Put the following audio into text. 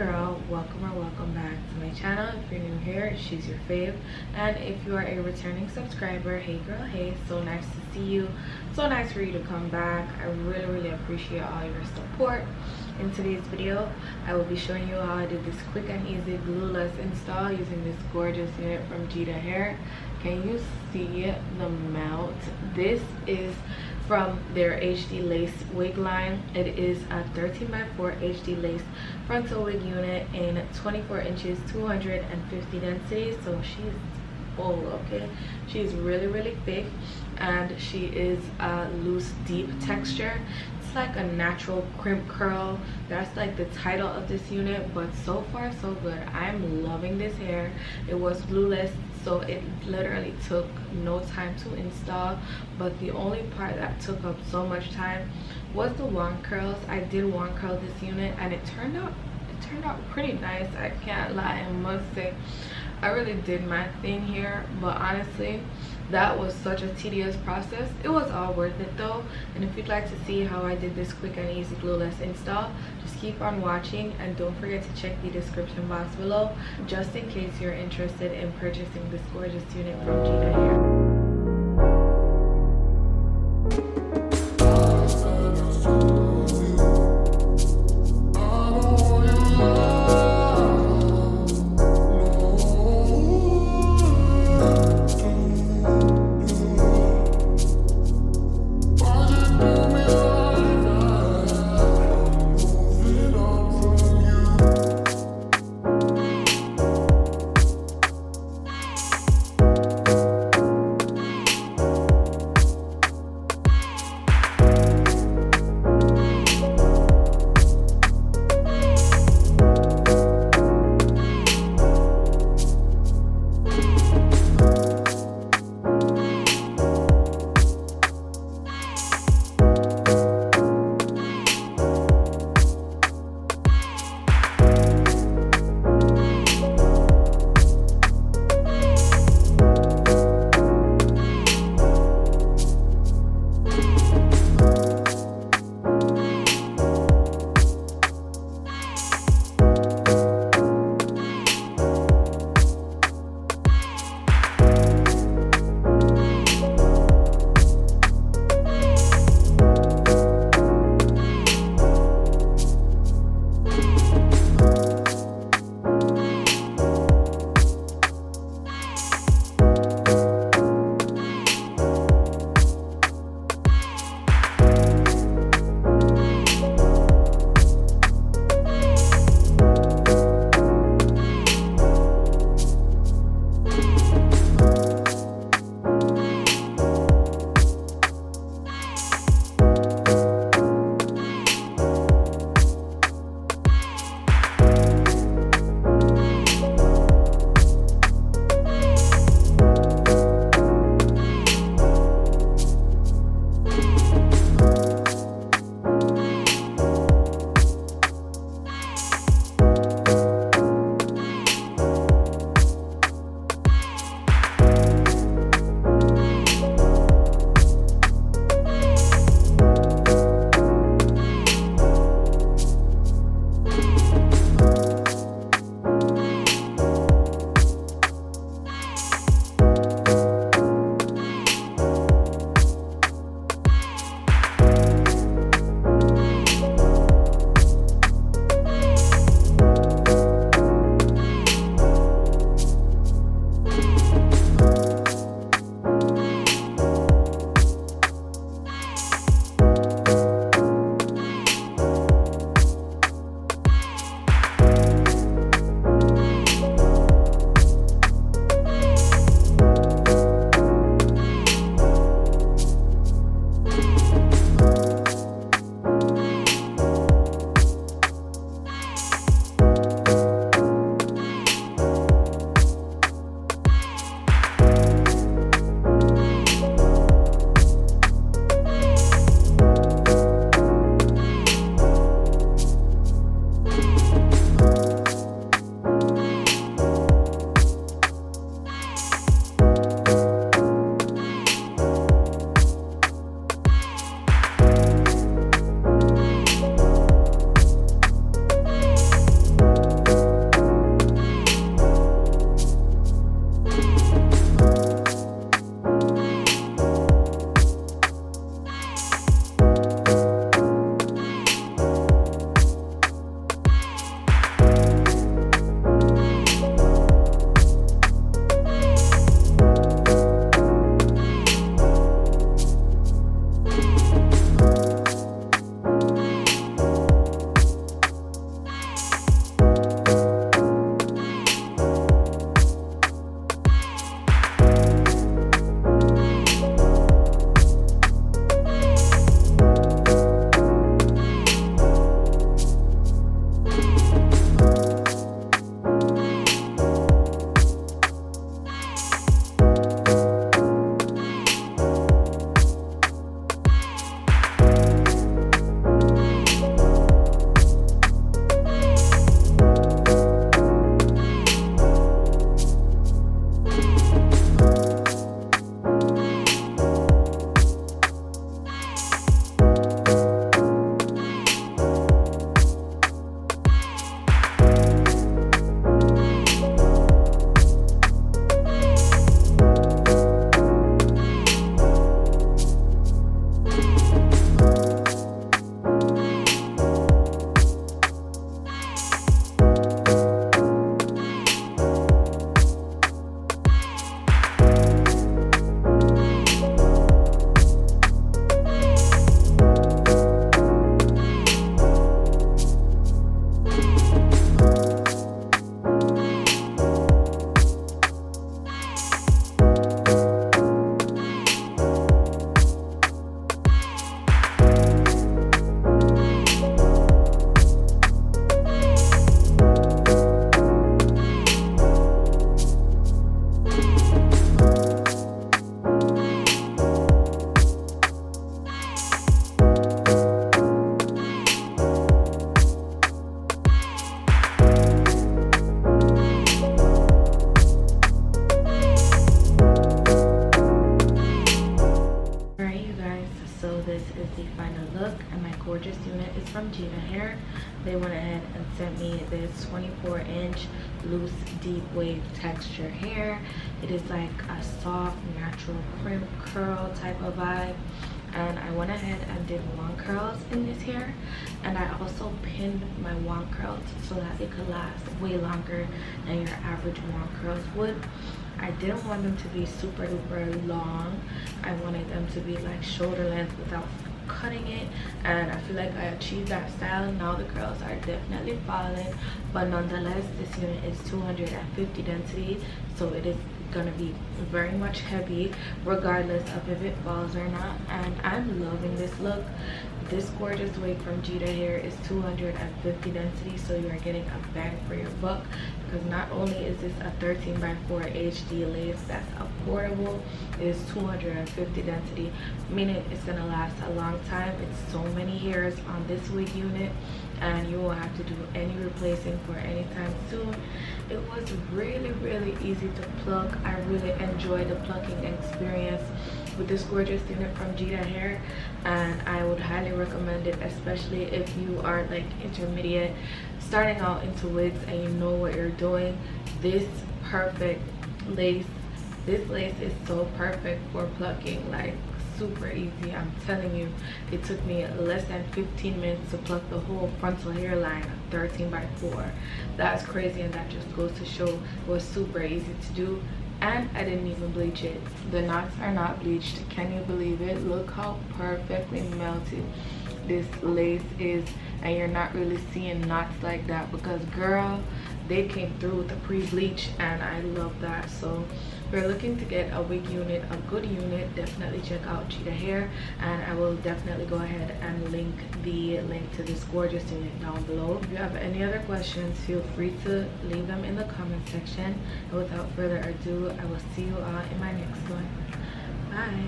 girl, welcome or welcome back to my channel. If you're new here, she's your fave, and if you are a returning subscriber, hey girl, hey, so nice to see you, so nice for you to come back. I really appreciate all your support. In today's video, I will be showing you how I did this quick and easy glueless install using this gorgeous unit from Geeta Hair. Can you see the mount? This is from their HD lace wig line. It is a 13x4 HD lace frontal wig unit in 24 inches, 250 density. So she's full, okay? She's really thick, and she is a loose deep texture. It's like a natural crimp curl. That's like the title of this unit, but so far so good. I'm loving this hair. It was glueless, so it literally took no time to install, but the only part that took up so much time was the wand curls. I did wand curl this unit, and it turned out pretty nice. I can't lie, I must say I really did my thing here, but honestly that was such a tedious process. It was all worth it though. And if you'd like to see how I did this quick and easy glueless install, just keep on watching, and don't forget to check the description box below just in case you're interested in purchasing this gorgeous unit from Geeta Hair. they went ahead and sent me this 24-inch loose deep wave texture hair. It is like a soft natural crimp curl type of vibe, and I went ahead and did wand curls in this hair, and I also pinned my wand curls so that it could last way longer than your average wand curls would. I didn't want them to be super duper long. I wanted them to be like shoulder length without cutting it, and I feel like I achieved that style. Now the curls are definitely falling, but nonetheless this unit is 250 density, so it is gonna be very much heavy regardless of if it falls or not, and I'm loving this look. This gorgeous wig from Geeta Hair is 250 density, so you are getting a bang for your buck, because not only is this a 13x4 HD lace that's affordable, it is 250 density, meaning it's gonna last a long time. It's so many hairs on this wig unit, and you won't have to do any replacing for anytime soon. It was really easy to pluck. I really enjoyed the plucking experience with this gorgeous unit from Geeta Hair, and I would highly recommend it, especially if you are like intermediate, starting out into wigs and you know what you're doing. This lace is so perfect for plucking, like super easy. I'm telling you, it took me less than 15 minutes to pluck the whole frontal hairline 13x4. That's crazy, and that just goes to show it was super easy to do. And I didn't even bleach it. The knots are not bleached. Can you believe it? Look how perfectly melted this lace is, and you're not really seeing knots like that because girl, they came through with the pre-bleach, and I love that. So if you're looking to get a wig unit, a good unit, definitely check out Geeta Hair, and I will definitely go ahead and link to this gorgeous unit down below. If you have any other questions, feel free to leave them in the comment section, and without further ado, I will see you all in my next one. Bye.